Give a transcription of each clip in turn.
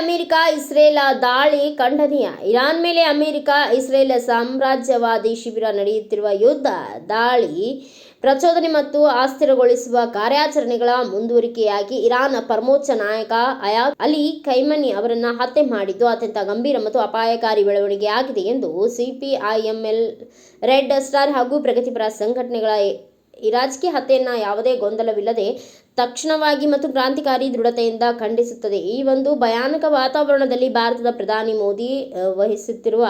America Israel ದಾಳಿ ಖಂಡನೀಯ. Iran ಮೇಲೆ ಅಮೆರಿಕ ಇಸ್ರೇಲ್ ಸಾಮ್ರಾಜ್ಯವಾದಿ ಶಿಬಿರ ನಡೆಯುತ್ತಿರುವ ಯುದ್ಧ ದಾಳಿ ಪ್ರಚೋದನೆ ಮತ್ತು ಅಸ್ಥಿರಗೊಳಿಸುವ ಕಾರ್ಯಾಚರಣೆಗಳ ಮುಂದುವರಿಕೆಯಾಗಿ ಇರಾನ್ ಪರಮೋಚ್ಚ ನಾಯಕ ಅಯಾತ್ ಅಲಿ ಖೈಮನಿ ಅವರನ್ನು ಹತ್ಯೆ ಮಾಡಿದ್ದು ಅತ್ಯಂತ ಗಂಭೀರ ಮತ್ತು ಅಪಾಯಕಾರಿ ಬೆಳವಣಿಗೆಯಾಗಿದೆ ಎಂದು ಸಿಪಿಐಎಂಎಲ್, ರೆಡ್ ಸ್ಟಾರ್ ಹಾಗೂ ಪ್ರಗತಿಪರ ಸಂಘಟನೆಗಳ ಇರಾಜ್ಕಿ ಹತ್ಯೆಯನ್ನು ಯಾವುದೇ ಗೊಂದಲವಿಲ್ಲದೆ ತಕ್ಷಣವಾಗಿ ಮತ್ತು ಕ್ರಾಂತಿಕಾರಿ ದೃಢತೆಯಿಂದ ಖಂಡಿಸುತ್ತದೆ. ಈ ಒಂದು ಭಯಾನಕ ವಾತಾವರಣದಲ್ಲಿ ಭಾರತದ ಪ್ರಧಾನಿ ಮೋದಿ ವಹಿಸುತ್ತಿರುವ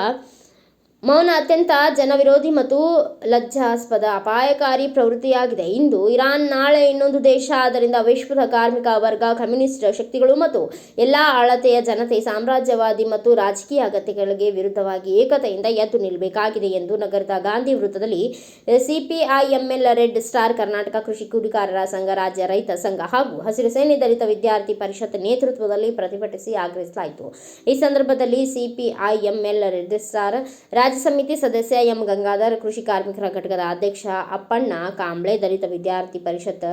ಮೌನ ಅತ್ಯಂತ ಜನವಿರೋಧಿ ಮತ್ತು ಲಜ್ಜಾಸ್ಪದ ಅಪಾಯಕಾರಿ ಪ್ರವೃತ್ತಿಯಾಗಿದೆ. ಇಂದು ಇರಾನ್, ನಾಳೆ ಇನ್ನೊಂದು ದೇಶ. ಆದ್ದರಿಂದ ವಿಶ್ವದ ಕಾರ್ಮಿಕ ವರ್ಗ, ಕಮ್ಯುನಿಸ್ಟ್ ಶಕ್ತಿಗಳು ಮತ್ತು ಎಲ್ಲ ಅಳತೆಯ ಜನತೆ ಸಾಮ್ರಾಜ್ಯವಾದಿ ಮತ್ತು ರಾಜಕೀಯ ಅಗತ್ಯಗಳಿಗೆ ವಿರುದ್ಧವಾಗಿ ಏಕತೆಯಿಂದ ಎದ್ದು ನಿಲ್ಲಬೇಕಾಗಿದೆ ಎಂದು ನಗರದ ಗಾಂಧಿ ವೃತ್ತದಲ್ಲಿ ಸಿಪಿಐಎಂಎಲ್, ರೆಡ್ ಸ್ಟಾರ್, ಕರ್ನಾಟಕ ಕೃಷಿ ಕೂಲಿಕಾರರ ಸಂಘ, ರಾಜ್ಯ ರೈತ ಸಂಘ ಹಾಗೂ ಹಸಿರು ಸೇನೆ ದಲಿತ ವಿದ್ಯಾರ್ಥಿ ಪರಿಷತ್ ನೇತೃತ್ವದಲ್ಲಿ ಪ್ರತಿಭಟಿಸಿ ಆಗ್ರಹಿಸಲಾಯಿತು. ಈ ಸಂದರ್ಭದಲ್ಲಿ ಸಿಪಿಐಎಂಎಲ್, ರೆಡ್ ಸ್ಟಾರ್ ರಾಜ್ಯ ಸಮಿತಿ ಸದಸ್ಯ ಎಂ ಗಂಗಾಧರ್, ಕೃಷಿ ಕಾರ್ಮಿಕರ ಘಟಕದ ಅಧ್ಯಕ್ಷ ಅಪ್ಪಣ್ಣ ಕಾಂಬ್ಳೆ, ದಲಿತ ವಿದ್ಯಾರ್ಥಿ ಪರಿಷತ್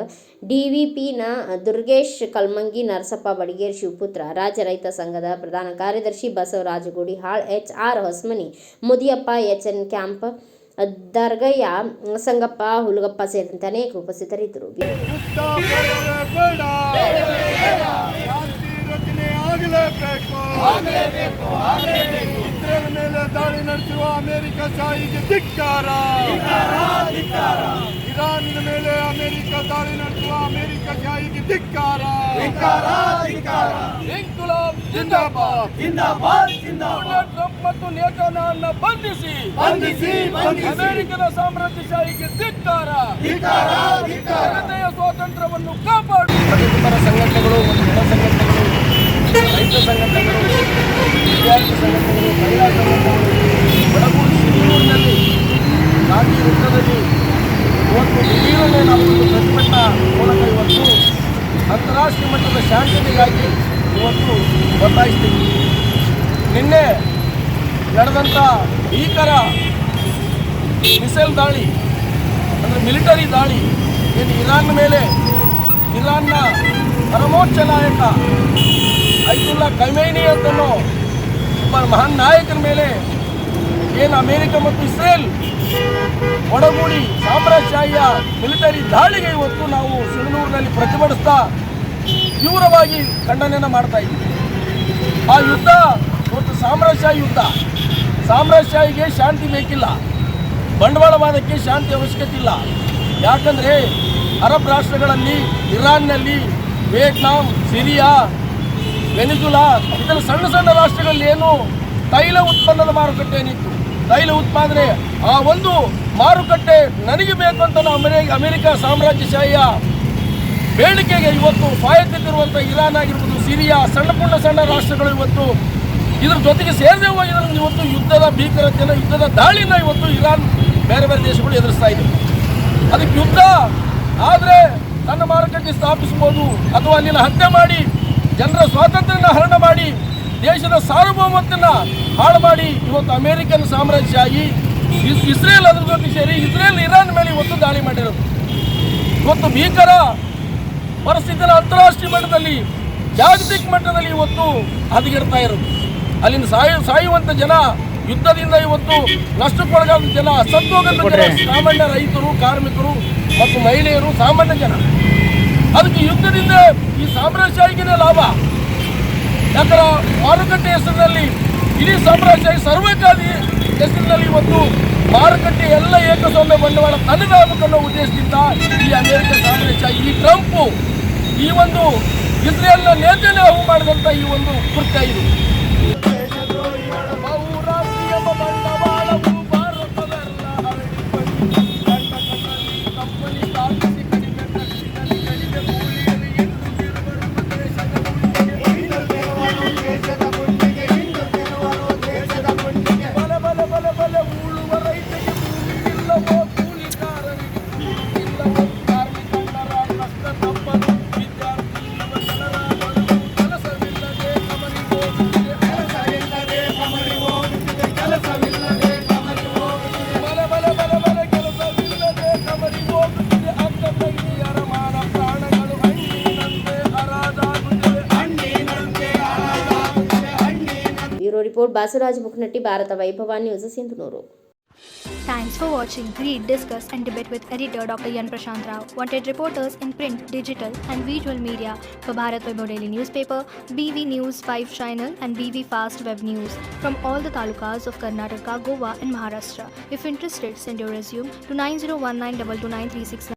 ಡಿವಿಪಿನ ದುರ್ಗೇಶ್ ಕಲ್ಮಂಗಿ, ನರಸಪ್ಪ ಬಡಿಗೇರ್ ಶಿವಪುತ್ರ, ರಾಜ್ಯ ರೈತ ಸಂಘದ ಪ್ರಧಾನ ಕಾರ್ಯದರ್ಶಿ ಬಸವರಾಜ ಗುಡಿಹಾಳ್, ಎಚ್.ಆರ್. ಹೊಸಮನಿ, ಮುದಿಯಪ್ಪ, ಎಚ್.ಎನ್. ಕ್ಯಾಂಪ್, ದರ್ಗಯ್ಯ, ಸಂಗಪ್ಪ, ಹುಲಗಪ್ಪ ಸೇರಿದಂತೆ ಅನೇಕರು ಉಪಸ್ಥಿತರಿದ್ದರು. ಇಸ್ರೇಲ್ ಮೇಲೆ ದಾಳಿ ನಡೆಸುವ ಅಮೆರಿಕ ಶಾಹಿಗೆ ಧಿಕ್ಕಾರ. ಇರಾನಿನ ಮೇಲೆ ಅಮೆರಿಕ ದಾಳಿ ನಡೆಸುವ ಅಮೆರಿಕ ಶಾಹಿಗೆ ಧಿಕ್ಕಾರ. ಇನ್ಕಲಾಬ್ ಜಿಂದಾಬಾದ್, ಜಿಂದಾಬಾದ್, ಜಿಂದಾಬಾದ್. ಟ್ರಂಪ್ ಮತ್ತು ನೇತಾನ್ಯಾಹುವನ್ನು ಬಂಧಿಸಿ ಅಮೆರಿಕದ ಸಾಮ್ರಾಜ್ಯಶಾಹಿಗೆ ಧಿಕ್ಕಾರ. ಜನತೆಯ ಸ್ವಾತಂತ್ರ್ಯವನ್ನು ಕಾಪಾಡು. ಪ್ರಗತಿಪರ ಸಂಘಟನೆಗಳು ಮತ್ತು ಜನ ಸಂಘಟನೆಗಳು, ರೈತ ಸಂಘಟನೆಗಳು, ವಿದ್ಯಾರ್ಥಿ ಸಂಘಟನೆಗಳು, ಮಹಿಳಾ ಸಂಘಟನೆಗಳು ಬಡಗೂರು ಸಿರಿಯೂರಿನಲ್ಲಿ ಗಾಂಧಿ ವೃತ್ತದಲ್ಲಿ ಇವತ್ತು ದಿಢೀರನೆ ನಾವು ಒಂದು ಪ್ರತಿಭಟನಾ ಮೂಲಕ ಇವತ್ತು ಅಂತಾರಾಷ್ಟ್ರೀಯ ಮಟ್ಟದ ಶಾಂತಿಗಾಗಿ ಇವತ್ತು ಒತ್ತಾಯಿಸ್ತೀವಿ. ನಿನ್ನೆ ನಡೆದಂಥ ಭೀಕರ ಮಿಸೈಲ್ ದಾಳಿ ಅಂದರೆ ಮಿಲಿಟರಿ ದಾಳಿ ಏನು ಇರಾನ್ ಮೇಲೆ ಇರಾನ್ನ ಪರಮೋಚ್ಚ ನಾಯಕ ಅಯತುಲ್ಲಾ ಖಮೈನಿ ಅಂತನೋ ಒಬ್ಬ ಮಹಾನ್ ನಾಯಕನ ಮೇಲೆ ಏನು ಅಮೆರಿಕ ಮತ್ತು ಇಸ್ರೇಲ್ ಒಡಗೂಡಿ ಸಾಮ್ರಾಜ್ಯಶಾಹಿಯ ಮಿಲಿಟರಿ ದಾಳಿಗೆ ಇವತ್ತು ನಾವು ಸಿಂಧನೂರಿನಲ್ಲಿ ಪ್ರತಿಭಟಿಸ್ತಾ ತೀವ್ರವಾಗಿ ಖಂಡನೆಯನ್ನು ಮಾಡ್ತಾ ಇದ್ದೀವಿ. ಆ ಯುದ್ಧ ಇವತ್ತು ಸಾಮ್ರಾಜ್ಯಶಾಹಿ ಯುದ್ಧ. ಸಾಮ್ರಾಜ್ಯಶಾಹಿಗೆ ಶಾಂತಿ ಬೇಕಿಲ್ಲ, ಬಂಡವಾಳವಾದಕ್ಕೆ ಶಾಂತಿ ಅವಶ್ಯಕತೆ ಇಲ್ಲ. ಯಾಕಂದರೆ ಅರಬ್ ರಾಷ್ಟ್ರಗಳಲ್ಲಿ, ಇರಾನ್ನಲ್ಲಿ, ವಿಯೆಟ್ನಾಂ, ಸಿರಿಯಾ, ವೆನಿಜುಲಾ ಇತರ ಸಣ್ಣ ಸಣ್ಣ ರಾಷ್ಟ್ರಗಳಲ್ಲಿ ಏನು ತೈಲ ಉತ್ಪನ್ನದ ಮಾರುಕಟ್ಟೆ ಏನಿತ್ತು, ತೈಲ ಉತ್ಪಾದನೆ, ಆ ಒಂದು ಮಾರುಕಟ್ಟೆ ನನಗೆ ಬೇಕು ಅಂತ ಅಮೆರಿಕ ಸಾಮ್ರಾಜ್ಯಶಾಹಿಯ ಬೇಡಿಕೆಗೆ ಇವತ್ತು ಸ್ವಾಯತ್ತವಿರುವಂಥ ಇರಾನ್ ಆಗಿರ್ಬೋದು, ಸಿರಿಯಾ, ಸಣ್ಣ ರಾಷ್ಟ್ರಗಳು ಇವತ್ತು ಇದ್ರ ಜೊತೆಗೆ ಸೇರದೆ ಹೋಗಿದ್ರೆ ಇವತ್ತು ಯುದ್ಧದ ಭೀಕರತೆಯನ್ನು, ಯುದ್ಧದ ದಾಳಿನ ಇವತ್ತು ಇರಾನ್ ಬೇರೆ ಬೇರೆ ದೇಶಗಳು ಎದುರಿಸ್ತಾ ಇದೆ. ಅದಕ್ಕೆ ಯುದ್ಧ ಆದರೆ ತನ್ನ ಮಾರುಕಟ್ಟೆ ಸ್ಥಾಪಿಸ್ಬೋದು ಅಥವಾ ಅಲ್ಲಿನ ಹತ್ಯೆ ಮಾಡಿ ಜನರ ಸ್ವಾತಂತ್ರ್ಯನ ಹರಣ ಮಾಡಿ ದೇಶದ ಸಾರ್ವಭೌಮತ್ವವನ್ನು ಹಾಳು ಮಾಡಿ ಇವತ್ತು ಅಮೆರಿಕನ್ ಸಾಮ್ರಾಜ್ಯಶಾಹಿ ಇಸ್ರೇಲ್ ಅದ್ರ ಜೊತೆ ಸೇರಿ ಇಸ್ರೇಲ್ ಇರಾನ್ ಮೇಲೆ ಇವತ್ತು ದಾಳಿ ಮಾಡಿರೋದು. ಇವತ್ತು ಭೀಕರ ಪರಿಸ್ಥಿತಿನ ಅಂತಾರಾಷ್ಟ್ರೀಯ ಮಟ್ಟದಲ್ಲಿ, ಜಾಗತಿಕ ಮಟ್ಟದಲ್ಲಿ ಇವತ್ತು ಹದಗೆಡ್ತಾ ಇರೋದು. ಅಲ್ಲಿನ ಸಾಯುವಂಥ ಜನ, ಯುದ್ಧದಿಂದ ಇವತ್ತು ನಷ್ಟಕ್ಕೊಳಗಾದ ಜನ, ಸತ್ತೋಗಂತ ಜನ, ಸಾಮಾನ್ಯ ರೈತರು, ಕಾರ್ಮಿಕರು ಮತ್ತು ಮಹಿಳೆಯರು, ಸಾಮಾನ್ಯ ಜನ. ಅದಕ್ಕೆ ಯುದ್ಧದಿಂದ ಈ ಸಾಮ್ರಾಜ್ಯಶಾಹಿಗೆ ಲಾಭ. ಯಾಕಂದ್ರೆ ಮಾರುಕಟ್ಟೆ ಹೆಸರಿನಲ್ಲಿ ಇಡೀ ಸಾಮ್ರಾಜ್ಯಶಾಹಿ ಸರ್ವಕಾರಿ ಹೆಸರಿನಲ್ಲಿ ಇವತ್ತು ಮಾರುಕಟ್ಟೆ ಎಲ್ಲ ಏಕಸ್ವಾಮ್ಯ ಬಂಡವಾಳ ತನ್ನದಾಗಬೇಕನ್ನೋ ಉದ್ದೇಶದಿಂದ ಈ ಅಮೆರಿಕ ಸಾಮ್ರಾಜ್ಯಶಾಹಿ, ಈ ಟ್ರಂಪ್, ಈ ಒಂದು ಇಸ್ರೇಲ್ನ ನೇತಾನ್ಯಾಹು ಮಾಡಿದಂಥ ಈ ಒಂದು ಕೃತ್ಯ ಇದು. ಬ್ಯೂರೋ ರಿಪೋರ್ಟ್ ಬಾಸವರಾಜ ಮುಖನಟ್ಟಿ, ಭಾರತ ವೈಭವ news, Sindhanur. Thanks for watching. Read, discuss and debate with editor Dr. Yan Prashant Rao. Wanted reporters in print, digital and visual media for Bharat Vaibhav Daily Newspaper, BV News 5 Channel and BV Fast Web News from all the talukas of Karnataka, Goa and Maharashtra. If interested, send your resume to 9019229369.